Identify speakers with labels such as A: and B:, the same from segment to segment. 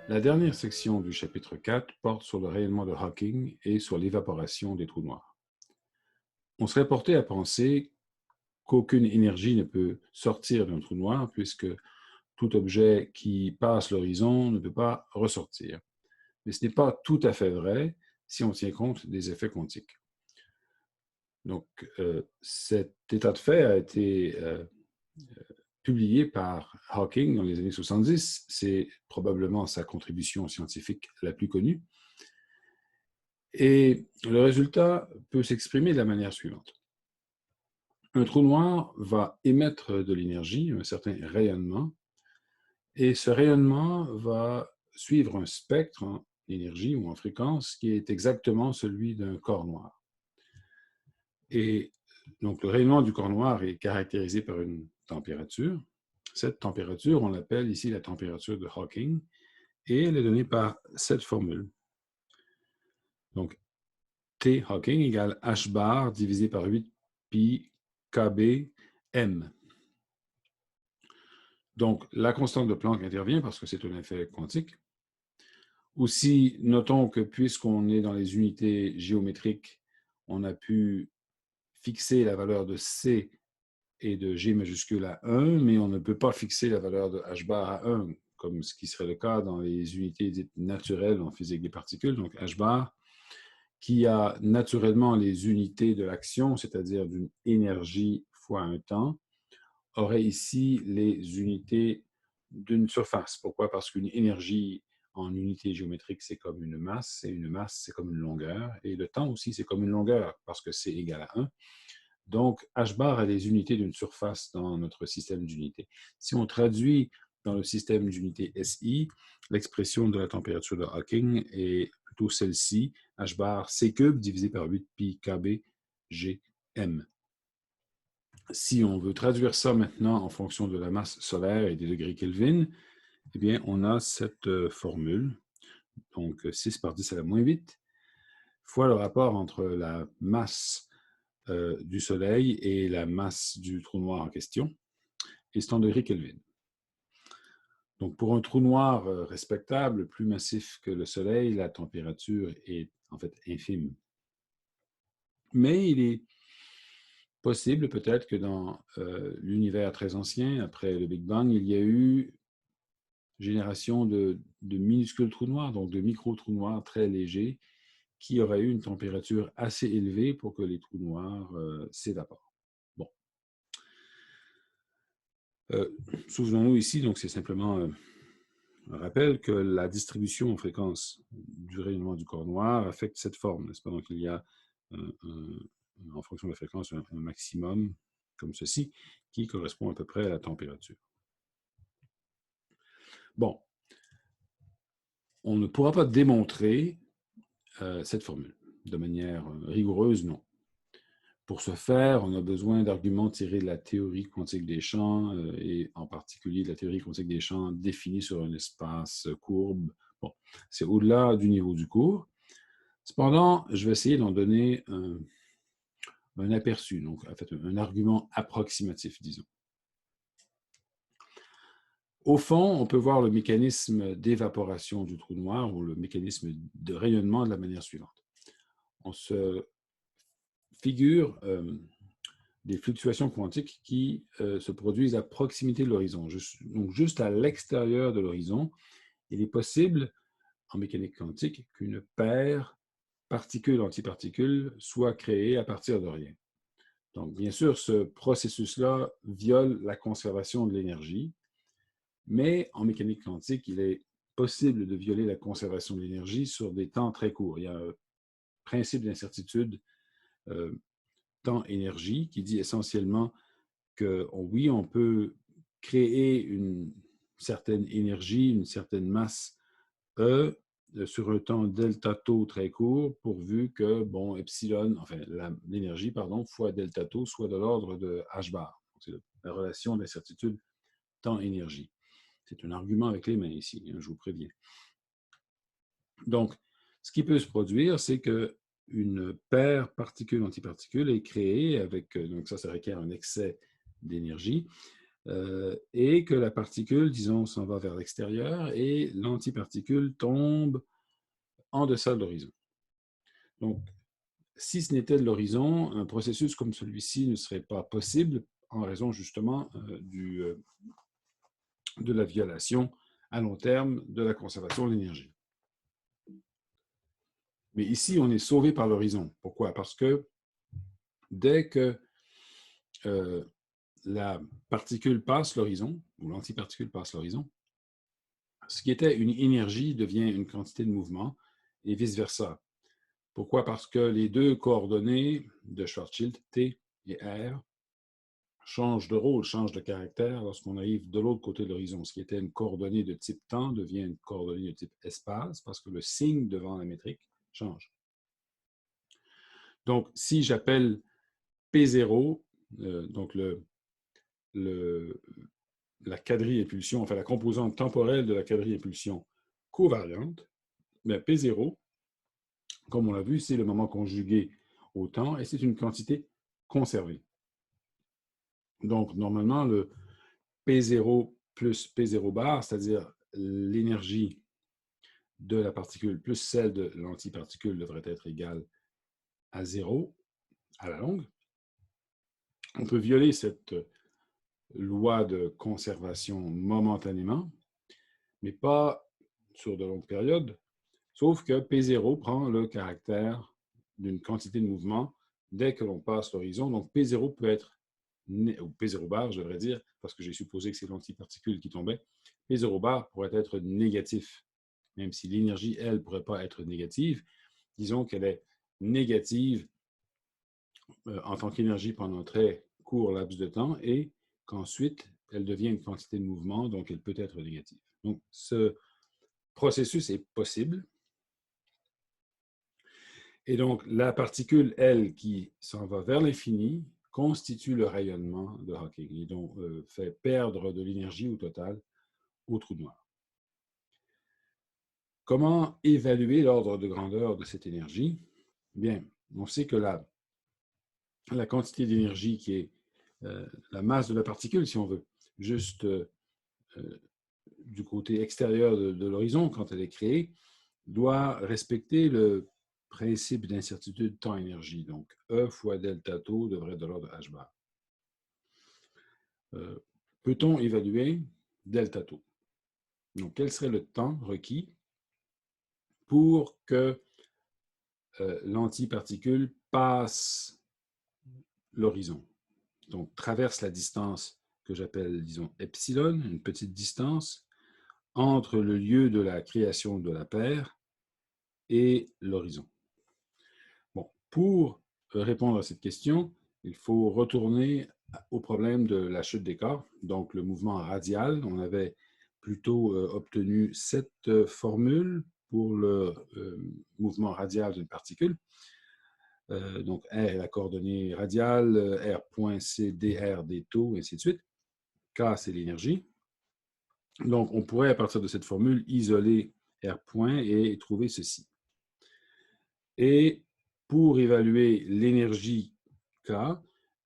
A: La dernière section du chapitre 4 porte sur le rayonnement de Hawking et sur l'évaporation des trous noirs. On serait porté à penser qu'aucune énergie ne peut sortir d'un trou noir puisque tout objet qui passe l'horizon ne peut pas ressortir. Mais ce n'est pas tout à fait vrai si on tient compte des effets quantiques. Donc, cet état de fait a été publié par Hawking dans les années 70. C'est probablement sa contribution scientifique la plus connue. Et le résultat peut s'exprimer de la manière suivante. Un trou noir va émettre de l'énergie, un certain rayonnement, et ce rayonnement va suivre un spectre en énergie ou en fréquence qui est exactement celui d'un corps noir. Et donc le rayonnement du corps noir est caractérisé par une température. Cette température, on l'appelle ici la température de Hawking, et elle est donnée par cette formule. Donc, T Hawking égale h bar divisé par 8 pi kb m. Donc, la constante de Planck intervient parce que c'est un effet quantique. Aussi, notons que puisqu'on est dans les unités géométriques, on a pu fixer la valeur de C et de G majuscule à 1, mais on ne peut pas fixer la valeur de h bar à 1, comme ce qui serait le cas dans les unités dites naturelles en physique des particules. Donc, h bar, qui a naturellement les unités de l'action, c'est-à-dire d'une énergie fois un temps, aurait ici les unités d'une surface. Pourquoi? Parce qu'une énergie en unité géométrique, c'est comme une masse, et une masse, c'est comme une longueur, et le temps aussi, c'est comme une longueur, parce que c'est égal à 1. Donc, h bar a les unités d'une surface dans notre système d'unités. Si on traduit dans le système d'unité SI, l'expression de la température de Hawking est plutôt celle-ci, h bar c cube divisé par 8 pi kb g m. Si on veut traduire ça maintenant en fonction de la masse solaire et des degrés Kelvin, eh bien, on a cette formule, donc 6 par 10 à la moins 8, fois le rapport entre la masse du Soleil et la masse du trou noir en question, et c'est en degrés Kelvin. Donc, pour un trou noir respectable, plus massif que le Soleil, la température est en fait infime. Mais il est possible peut-être que dans l'univers très ancien, après le Big Bang, il y a eu génération de minuscules trous noirs, donc de micro-trous noirs très légers, qui auraient eu une température assez élevée pour que les trous noirs s'évaporent. Bon. Souvenons-nous ici, donc c'est simplement un rappel que la distribution en fréquence du rayonnement du corps noir affecte cette forme, n'est-ce pas? Donc il y a en fonction de la fréquence un maximum comme ceci qui correspond à peu près à la température. Bon, on ne pourra pas démontrer cette formule de manière rigoureuse, non. Pour ce faire, on a besoin d'arguments tirés de la théorie quantique des champs et en particulier de la théorie quantique des champs définie sur un espace courbe. Bon, c'est au-delà du niveau du cours. Cependant, je vais essayer d'en donner un aperçu, donc en fait un argument approximatif, disons. Au fond, on peut voir le mécanisme d'évaporation du trou noir ou le mécanisme de rayonnement de la manière suivante. On se figure des fluctuations quantiques qui se produisent à proximité de l'horizon. Donc, juste à l'extérieur de l'horizon, il est possible, en mécanique quantique, qu'une paire particules-antiparticules soit créée à partir de rien. Donc, bien sûr, ce processus-là viole la conservation de l'énergie, mais en mécanique quantique, il est possible de violer la conservation de l'énergie sur des temps très courts. Il y a un principe d'incertitude temps-énergie qui dit essentiellement que oui, on peut créer une certaine énergie, une certaine masse E sur un temps delta tau très court, pourvu que, bon, epsilon, enfin, l'énergie, pardon, fois delta tau soit de l'ordre de h bar. C'est la relation d'incertitude temps-énergie. C'est un argument avec les mains ici, hein, je vous préviens. Donc, ce qui peut se produire, c'est qu'une paire particule-antiparticule est créée avec, donc ça requiert un excès d'énergie, et que la particule, disons, s'en va vers l'extérieur et l'antiparticule tombe en deçà de l'horizon. Donc, si ce n'était de l'horizon, un processus comme celui-ci ne serait pas possible en raison justement de la violation à long terme de la conservation de l'énergie. Mais ici, on est sauvé par l'horizon. Pourquoi? Parce que dès que la particule passe l'horizon, ou l'antiparticule passe l'horizon, ce qui était une énergie devient une quantité de mouvement, et vice-versa. Pourquoi? Parce que les deux coordonnées de Schwarzschild, T et R, changent de rôle, changent de caractère lorsqu'on arrive de l'autre côté de l'horizon. Ce qui était une coordonnée de type temps devient une coordonnée de type espace, parce que le signe devant la métrique change. Donc, si j'appelle P0, donc la quadri-impulsion, enfin la composante temporelle de la quadri-impulsion covariante, mais P0, comme on l'a vu, c'est le moment conjugué au temps et c'est une quantité conservée. Donc, normalement, le P0 plus P0 bar, c'est-à-dire l'énergie de la particule plus celle de l'antiparticule devrait être égale à 0 à la longue. On peut violer cette loi de conservation momentanément, mais pas sur de longues périodes, sauf que P0 prend le caractère d'une quantité de mouvement dès que l'on passe l'horizon. Donc P0 peut être, ou P0 bar, je devrais dire, parce que j'ai supposé que c'est l'antiparticule qui tombait, P0 bar pourrait être négatif, même si l'énergie, elle, ne pourrait pas être négative. Disons qu'elle est négative en tant qu'énergie pendant un très court laps de temps et qu'ensuite, elle devient une quantité de mouvement, donc elle peut être négative. Donc, ce processus est possible. Et donc, la particule, elle, qui s'en va vers l'infini, constitue le rayonnement de Hawking et donc fait perdre de l'énergie au total au trou noir. Comment évaluer l'ordre de grandeur de cette énergie? Bien, on sait que la quantité d'énergie qui est la masse de la particule, si on veut, juste du côté extérieur de l'horizon, quand elle est créée, doit respecter le principe d'incertitude temps-énergie. Donc, E fois delta taux devrait être de l'ordre de h bar. Peut-on évaluer delta taux? Donc, quel serait le temps requis pour que l'antiparticule passe l'horizon? Donc, traverse la distance que j'appelle, disons, epsilon, une petite distance, entre le lieu de la création de la paire et l'horizon. Bon, pour répondre à cette question, il faut retourner au problème de la chute des corps, donc le mouvement radial. On avait plutôt obtenu cette formule pour le mouvement radial d'une particule. Donc, R est la coordonnée radiale, R point c'est dr des taux, et ainsi de suite. K, c'est l'énergie. Donc, on pourrait, à partir de cette formule, isoler R point et trouver ceci. Et pour évaluer l'énergie K,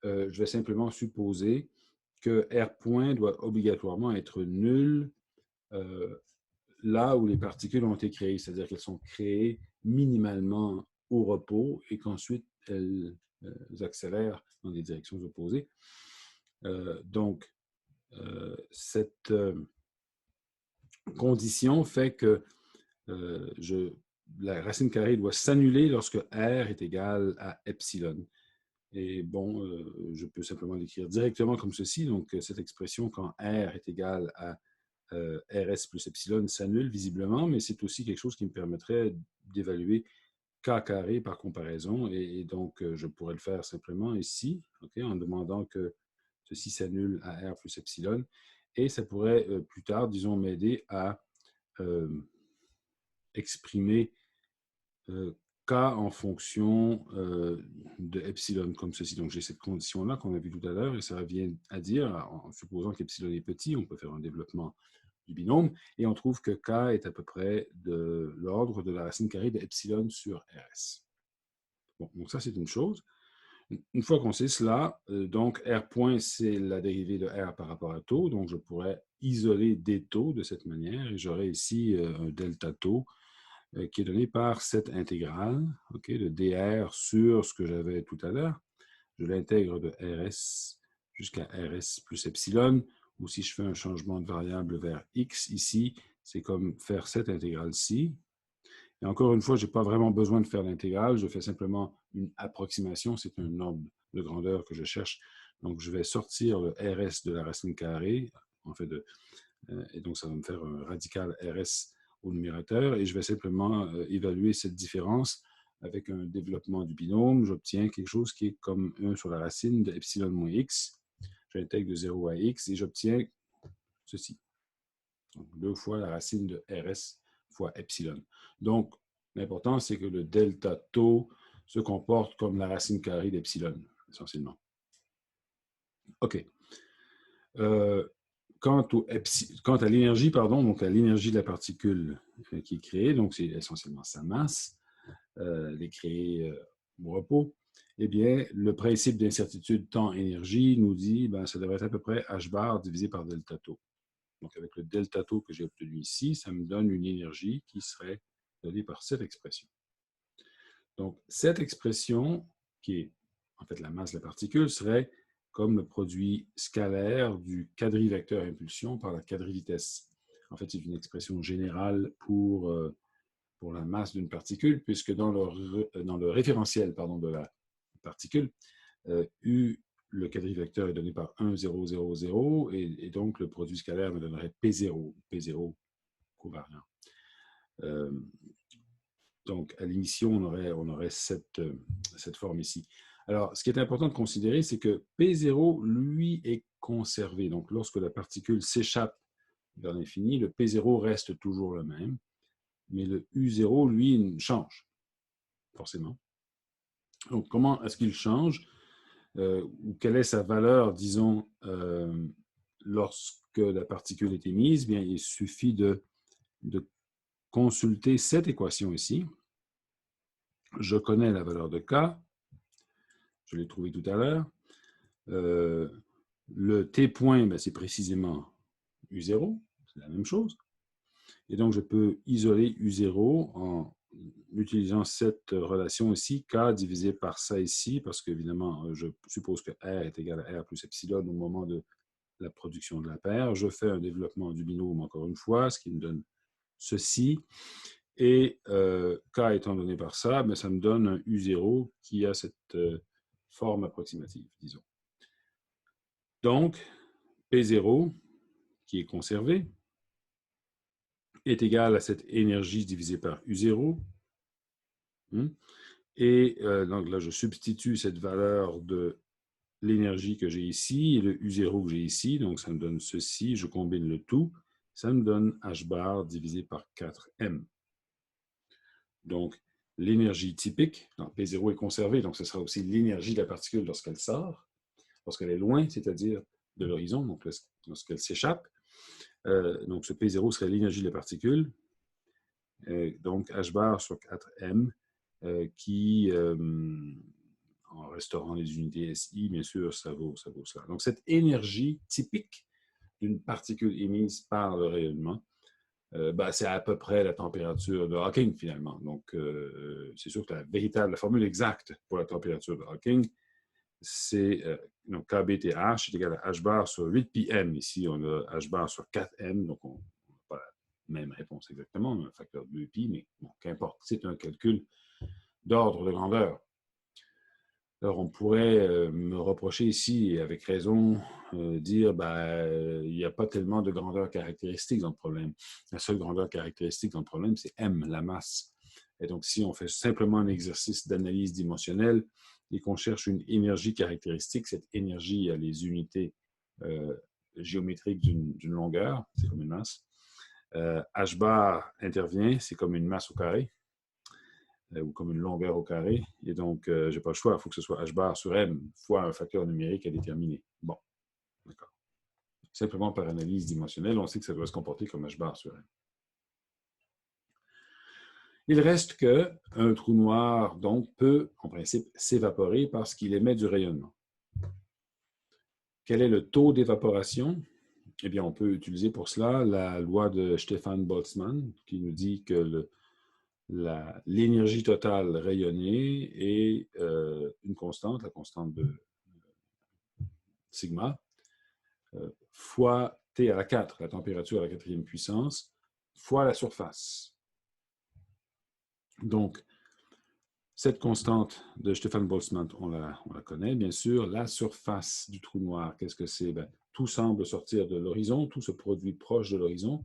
A: je vais simplement supposer que R point doit obligatoirement être nul là où les particules ont été créées, c'est-à-dire qu'elles sont créées minimalement au repos et qu'ensuite elles accélèrent dans des directions opposées. Donc, cette condition fait que la racine carrée doit s'annuler lorsque R est égal à epsilon. Et bon, je peux simplement l'écrire directement comme ceci. Donc, cette expression, quand R est égal à RS plus epsilon, s'annule visiblement, mais c'est aussi quelque chose qui me permettrait d'évaluer K carré par comparaison. Et donc, je pourrais le faire simplement ici, okay, en demandant que ceci s'annule à R plus epsilon. Et ça pourrait plus tard, disons, m'aider à exprimer K en fonction de epsilon comme ceci. Donc, j'ai cette condition-là qu'on a vue tout à l'heure et ça revient à dire, en supposant qu'epsilon est petit, on peut faire un développement du binôme et on trouve que K est à peu près de l'ordre de la racine carrée de epsilon sur RS. Bon, donc ça, c'est une chose. Une fois qu'on sait cela, donc R point, c'est la dérivée de R par rapport à taux, donc je pourrais isoler des taux de cette manière, et j'aurai ici un delta taux qui est donné par cette intégrale, OK, de dr sur ce que j'avais tout à l'heure. Je l'intègre de RS jusqu'à RS plus epsilon, ou si je fais un changement de variable vers X ici, c'est comme faire cette intégrale-ci. Et encore une fois, je n'ai pas vraiment besoin de faire l'intégrale, je fais simplement une approximation, c'est un ordre de grandeur que je cherche. Donc, je vais sortir le RS de la racine carrée, en fait, et donc ça va me faire un radical RS au numérateur, et je vais simplement évaluer cette différence avec un développement du binôme. J'obtiens quelque chose qui est comme 1 sur la racine de epsilon moins x. J'intègre de 0 à x et j'obtiens ceci. Donc, 2 fois la racine de RS fois epsilon. Donc, l'important, c'est que le delta taux se comporte comme la racine carrée d'epsilon, essentiellement. OK. Quant à l'énergie, pardon, donc à l'énergie de la particule qui est créée, donc c'est essentiellement sa masse, elle est créée au repos, eh bien, le principe d'incertitude temps-énergie nous dit que ça devrait être à peu près h bar divisé par delta taux. Donc, avec le delta taux que j'ai obtenu ici, ça me donne une énergie qui serait donnée par cette expression. Donc, cette expression, qui est en fait la masse de la particule, serait comme le produit scalaire du quadrivecteur impulsion par la quadrivitesse. En fait, c'est une expression générale pour la masse d'une particule, puisque dans le référentiel de la particule, U, le quadrivecteur est donné par 1, 0, 0, 0, et donc le produit scalaire me donnerait P0 covariant. Donc, à l'émission, on aurait cette forme ici. Alors, ce qui est important de considérer, c'est que P0, lui, est conservé. Donc, lorsque la particule s'échappe vers l'infini, le P0 reste toujours le même, mais le U0, lui, change, forcément. Donc, comment est-ce qu'il change? Ou quelle est sa valeur, disons, lorsque la particule est émise? Bien, il suffit de consulter cette équation ici. Je connais la valeur de K, je l'ai trouvé tout à l'heure. Le T point, c'est précisément U0, c'est la même chose. Et donc, je peux isoler U0 en utilisant cette relation ici, K divisé par ça ici, parce qu'évidemment, je suppose que R est égal à R plus epsilon au moment de la production de la paire. Je fais un développement du binôme encore une fois, ce qui me donne ceci. Et K étant donné par ça, ça me donne un U0 qui a cette forme approximative, disons. Donc, P0, qui est conservé, est égal à cette énergie divisée par U0. Et donc là, je substitue cette valeur de l'énergie que j'ai ici et le U0 que j'ai ici. Donc, ça me donne ceci. Je combine le tout. Ça me donne H bar divisé par 4M. Donc, l'énergie typique, P0 est conservée, donc ce sera aussi l'énergie de la particule lorsqu'elle sort, lorsqu'elle est loin, c'est-à-dire de l'horizon, donc lorsqu'elle s'échappe. Donc, ce P0 serait l'énergie de la particule, donc H bar sur 4M, qui, en restaurant les unités SI, bien sûr, ça vaut cela. Donc, cette énergie typique d'une particule émise par le rayonnement, c'est à peu près la température de Hawking, finalement. Donc, c'est sûr que la formule exacte pour la température de Hawking, c'est donc KBTH est égal à H bar sur 8 pm. Ici, on a H bar sur 4M, donc on n'a pas la même réponse exactement, on a un facteur de 2pi, mais bon, qu'importe, c'est un calcul d'ordre de grandeur. Alors, on pourrait me reprocher ici, et avec raison, dire il n'y a pas tellement de grandeur caractéristique dans le problème. La seule grandeur caractéristique dans le problème, c'est M, la masse. Et donc, si on fait simplement un exercice d'analyse dimensionnelle et qu'on cherche une énergie caractéristique, cette énergie a les unités géométriques d'une longueur, c'est comme une masse. H bar intervient, c'est comme une masse au carré, ou comme une longueur au carré. Et donc, je n'ai pas le choix. Il faut que ce soit H bar sur M fois un facteur numérique à déterminer. Bon, d'accord. Simplement par analyse dimensionnelle, on sait que ça doit se comporter comme H bar sur M. Il reste qu'un trou noir, donc, peut, en principe, s'évaporer parce qu'il émet du rayonnement. Quel est le taux d'évaporation? Eh bien, on peut utiliser pour cela la loi de Stefan Boltzmann, qui nous dit que l'énergie totale rayonnée est une constante, la constante de sigma, fois T à la 4, la température à la quatrième puissance, fois la surface. Donc, cette constante de Stefan Boltzmann, on la connaît, bien sûr. La surface du trou noir, qu'est-ce que c'est? Tout semble sortir de l'horizon, tout se produit proche de l'horizon.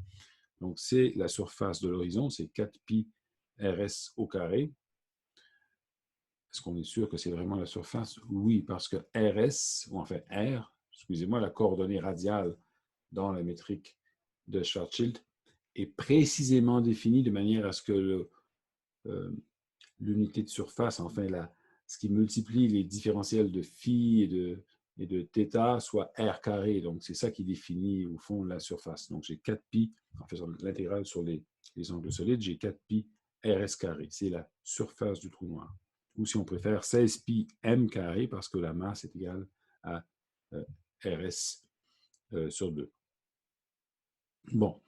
A: Donc, c'est la surface de l'horizon, c'est 4pi rs au carré. Est-ce qu'on est sûr que c'est vraiment la surface? Oui, parce que rs, ou enfin r, excusez-moi, la coordonnée radiale dans la métrique de Schwarzschild est précisément définie de manière à ce que l'unité de surface, enfin ce qui multiplie les différentiels de phi et de θ soit r carré. Donc, c'est ça qui définit au fond la surface. Donc, j'ai 4pi, en faisant l'intégrale sur les angles solides, j'ai 4pi rs carré. C'est la surface du trou noir. Ou si on préfère, 16pi m carré parce que la masse est égale à rs sur 2. Bon,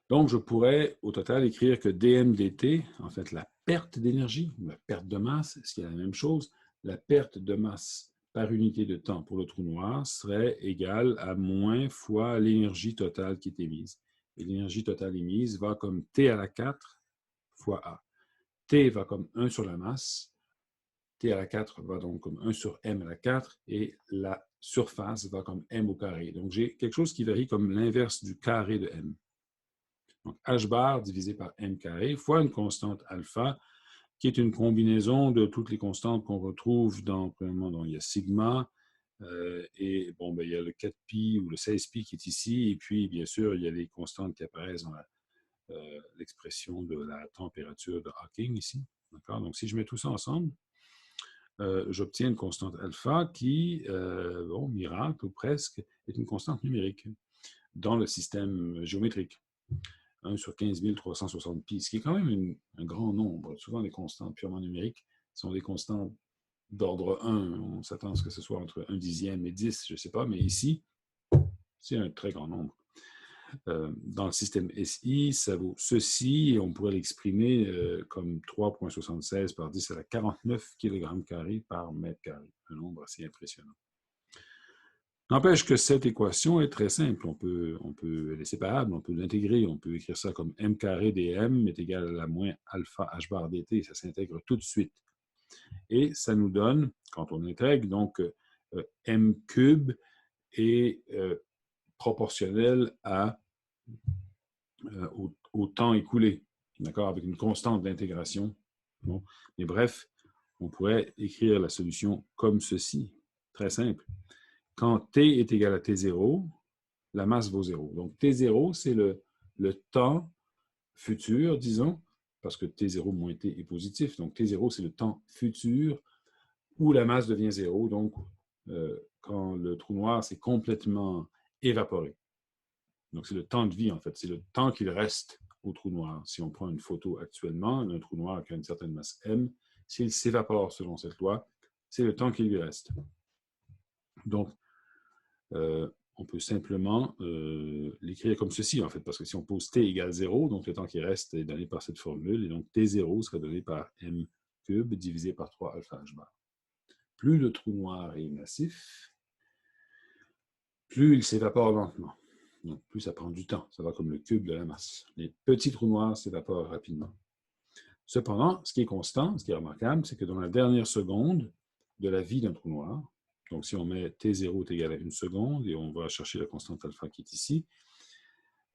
A: donc je pourrais au total écrire que dm dt, en fait la perte d'énergie, ou la perte de masse, ce qui est la même chose, la perte de masse par unité de temps pour le trou noir serait égale à moins fois l'énergie totale qui est émise. Et l'énergie totale émise va comme T à la 4 fois A. T va comme 1 sur la masse, T à la 4 va donc comme 1 sur M à la 4, et la surface va comme M au carré. Donc j'ai quelque chose qui varie comme l'inverse du carré de M. Donc h bar divisé par m carré fois une constante alpha, qui est une combinaison de toutes les constantes qu'on retrouve premièrement, il y a sigma, et bon, il y a le 4pi ou le 16pi qui est ici, et puis bien sûr, il y a les constantes qui apparaissent dans l'expression de la température de Hawking ici. Donc si je mets tout ça ensemble, j'obtiens une constante alpha qui, bon, miracle ou presque, est une constante numérique dans le système géométrique. 1 sur 15 360 pi, ce qui est quand même un grand nombre. Souvent, les constantes purement numériques sont des constantes d'ordre 1. On s'attend à ce que ce soit entre 1 dixième et 10, je ne sais pas, mais ici, c'est un très grand nombre. Dans le système SI, ça vaut ceci, et on pourrait l'exprimer comme 3,76 par 10 à la 49 kg² par mètre carré. Un nombre assez impressionnant. N'empêche que cette équation est très simple. Elle est séparable, on peut l'intégrer, on peut écrire ça comme m carré dm est égal à la moins alpha h bar dt, ça s'intègre tout de suite. Et ça nous donne, quand on intègre, donc m cube est proportionnel au temps écoulé, d'accord, avec une constante d'intégration. Bon. Mais bref, on pourrait écrire la solution comme ceci, très simple. Quand t est égal à t0, la masse vaut 0. Donc t0, c'est le temps futur, disons, parce que t0 moins t est positif. Donc t0, c'est le temps futur où la masse devient 0. Donc, quand le trou noir s'est complètement évaporé. Donc, c'est le temps de vie, en fait. C'est le temps qu'il reste au trou noir. Si on prend une photo actuellement d'un trou noir qui a une certaine masse m, s'il s'évapore selon cette loi, c'est le temps qu'il lui reste. Donc, on peut simplement l'écrire comme ceci, en fait, parce que si on pose t égale 0, donc le temps qui reste est donné par cette formule, et donc t0 serait donné par m cube divisé par 3 alpha h bar. Plus le trou noir est massif, plus il s'évapore lentement. Donc, plus ça prend du temps. Ça va comme le cube de la masse. Les petits trous noirs s'évaporent rapidement. Cependant, ce qui est constant, ce qui est remarquable, c'est que dans la dernière seconde de la vie d'un trou noir, donc si on met t0 est égal à 1 seconde, et on va chercher la constante alpha qui est ici,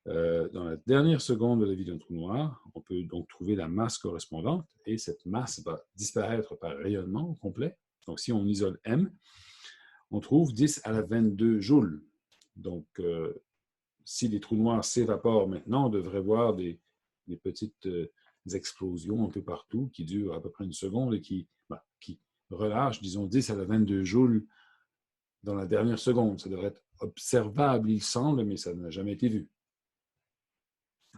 A: dans la dernière seconde de la vie d'un trou noir, on peut donc trouver la masse correspondante, et cette masse va disparaître par rayonnement au complet. Donc si on isole m, on trouve 10 à la 22 joules. Donc, si les trous noirs s'évaporent maintenant, on devrait voir des petites explosions un peu partout qui durent à peu près 1 seconde et qui relâchent, disons, 10 à la 22 joules dans la dernière seconde. Ça devrait être observable, il semble, mais ça n'a jamais été vu.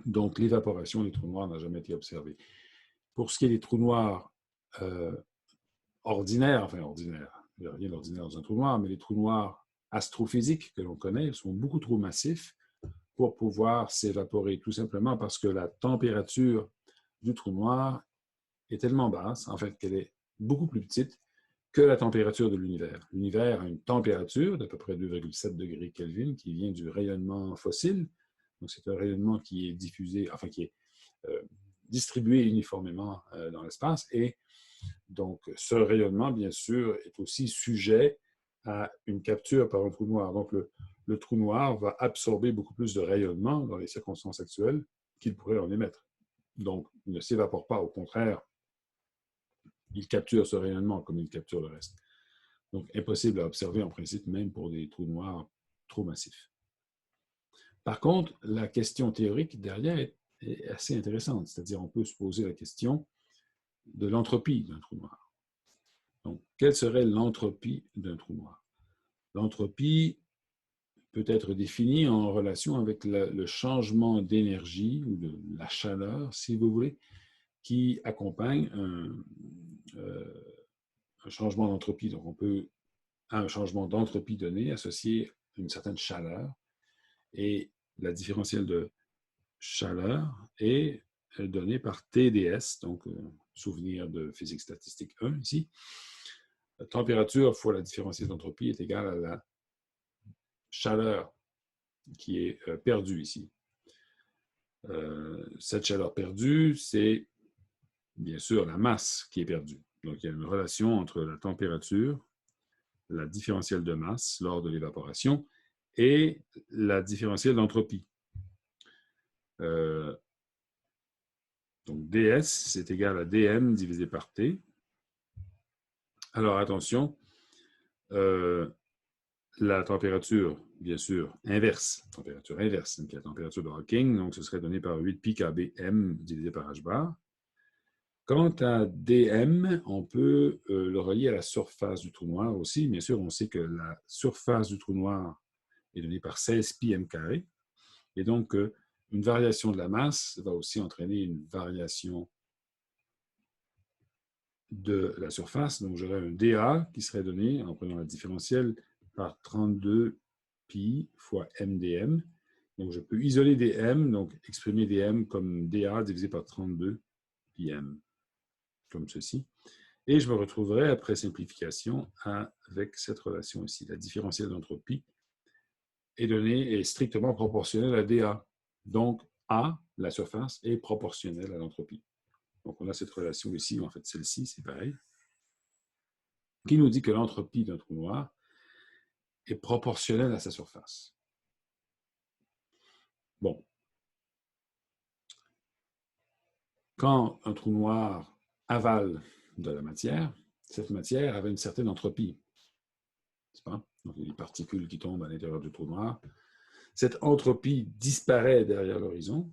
A: Donc, l'évaporation des trous noirs n'a jamais été observée. Pour ce qui est des trous noirs ordinaires, enfin ordinaires, il n'y a rien d'ordinaire dans un trou noir, mais les trous noirs astrophysiques que l'on connaît sont beaucoup trop massifs pour pouvoir s'évaporer, tout simplement parce que la température du trou noir est tellement basse, en fait, qu'elle est beaucoup plus petite que la température de l'univers. L'univers a une température d'à peu près 2,7 degrés Kelvin qui vient du rayonnement fossile. Donc, c'est un rayonnement qui est diffusé, enfin, qui est distribué uniformément dans l'espace. Et donc, ce rayonnement, bien sûr, est aussi sujet à une capture par un trou noir. Donc, le trou noir va absorber beaucoup plus de rayonnement dans les circonstances actuelles qu'il pourrait en émettre. Donc, il ne s'évapore pas, au contraire, il capture ce rayonnement comme il capture le reste. Donc, impossible à observer en principe, même pour des trous noirs trop massifs. Par contre, la question théorique derrière est assez intéressante, c'est-à-dire on peut se poser la question de l'entropie d'un trou noir. Donc, quelle serait l'entropie d'un trou noir? L'entropie peut être définie en relation avec le changement d'énergie ou de la chaleur, si vous voulez, qui accompagne un changement d'entropie. Donc, on peut, à un changement d'entropie donné, associer une certaine chaleur et la différentielle de chaleur est donnée par TdS, donc souvenir de physique statistique 1 ici. La température fois la différentielle d'entropie est égale à la chaleur qui est perdue ici. Cette chaleur perdue, c'est bien sûr la masse qui est perdue. Donc, il y a une relation entre la température, la différentielle de masse lors de l'évaporation et la différentielle d'entropie. Donc, ds, c'est égal à dm divisé par t. Alors, attention, la température, bien sûr, inverse, température inverse, donc la température de Hawking, donc ce serait donné par 8 pi kbm divisé par h bar. Quant à dm, on peut le relier à la surface du trou noir aussi. Bien sûr, on sait que la surface du trou noir est donnée par 16 pi m carré. Et donc, une variation de la masse va aussi entraîner une variation de la surface. Donc, j'aurais un dA qui serait donné en prenant la différentielle par 32 pi fois mdm. Donc, je peux isoler dm, donc exprimer dm comme dA divisé par 32 pi m, comme ceci. Et je me retrouverai, après simplification, avec cette relation ici. La différentielle d'entropie est strictement proportionnelle à dA. Donc, A, la surface, est proportionnelle à l'entropie. Donc, on a cette relation ici, en fait, celle-ci, c'est pareil, qui nous dit que l'entropie d'un trou noir est proportionnelle à sa surface. Bon. Quand un trou noir avale de la matière, cette matière avait une certaine entropie. C'est pas? Donc, il y a des particules qui tombent à l'intérieur du trou noir. Cette entropie disparaît derrière l'horizon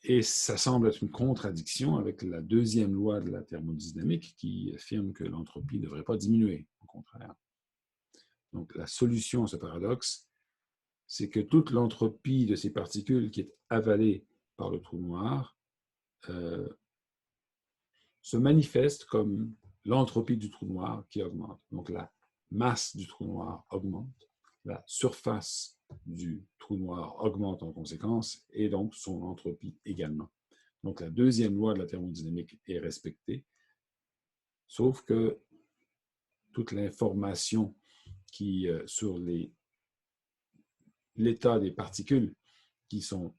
A: et ça semble être une contradiction avec la deuxième loi de la thermodynamique qui affirme que l'entropie ne devrait pas diminuer, au contraire. Donc, la solution à ce paradoxe, c'est que toute l'entropie de ces particules qui est avalée par le trou noir se manifeste comme l'entropie du trou noir qui augmente. Donc, la masse du trou noir augmente, la surface du trou noir augmente en conséquence, et donc son entropie également. Donc, la deuxième loi de la thermodynamique est respectée, sauf que toute l'information qui, sur l'état des particules qui sont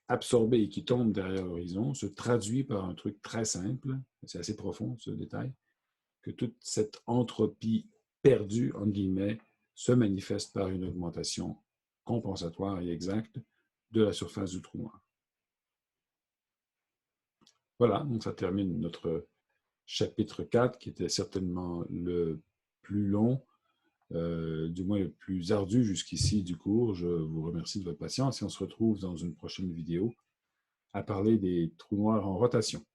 A: absorbées et qui tombent derrière l'horizon se traduit par un truc très simple, c'est assez profond ce détail, que toute cette entropie perdue, en guillemets, se manifeste par une augmentation compensatoire et exacte de la surface du trou noir. Voilà, donc ça termine notre chapitre 4, qui était certainement le plus long, du moins le plus ardu jusqu'ici du cours. Je vous remercie de votre patience et on se retrouve dans une prochaine vidéo à parler des trous noirs en rotation.